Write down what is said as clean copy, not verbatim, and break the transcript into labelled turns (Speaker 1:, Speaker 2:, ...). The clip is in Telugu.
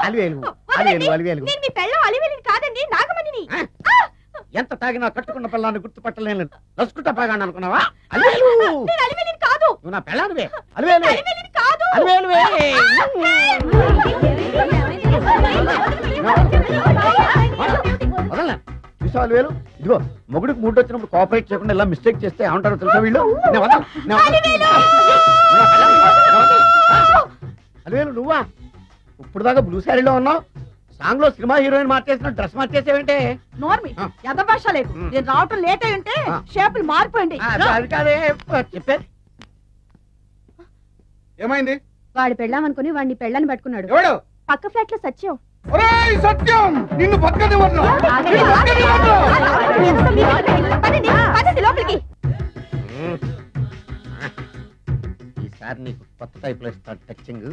Speaker 1: అలివేలు అలివేలు అలివేలు
Speaker 2: నేను మీ పెళ్ళం అలివేలిని కాదండి, నాగమణిని.
Speaker 1: ఎంత తాగినా కట్టుకున్న పిల్లాన్ని గుర్తుపట్టలేను నసుకుంటా పాగాను అనుకున్నావా? అలివేలు
Speaker 2: నేను అలివేలిని కాదు.
Speaker 1: నువ్వు నా పిల్లానివే. అలివేలు
Speaker 2: అలివేలిని కాదు.
Speaker 1: అలివేలువే. వదలనా చూసావు అలివేలు? ఇదిగో మొగుడికి మూడు వచ్చినప్పుడు కోఆపరేట్ చేయకుండా ఇలా మిస్టేక్ చేస్తే ఏమంటారో తెలుసా వీళ్ళు? అలివేలు నువ్వా? ఇప్పుడు దాకా బ్లూ శారీలో ఉన్నావు, సాంగ్ లో సినిమా హీరోయిన్ మార్చేసిన డ్రెస్ మార్చేసేవంటే?
Speaker 2: నోర్మి యథభాష లేదు. నేను రావటం లేట్ అయి ఉంటే షేపులు మారిపోయింది.
Speaker 1: అది కాదే చెప్పేది.
Speaker 3: ఏమైంది?
Speaker 2: వాడి పెళ్ళామనుకుని వాడిని పెళ్ళని పట్టుకున్నాడు.
Speaker 3: ఎవడు?
Speaker 2: పక్క ఫ్లాట్ లో సత్యం.
Speaker 3: సత్యం నిన్ను పక్కనివ్వను.
Speaker 2: లోపలికి
Speaker 1: ఈసారి నీకు కొత్త టైప్ లో ఇస్తాను టచింగ్.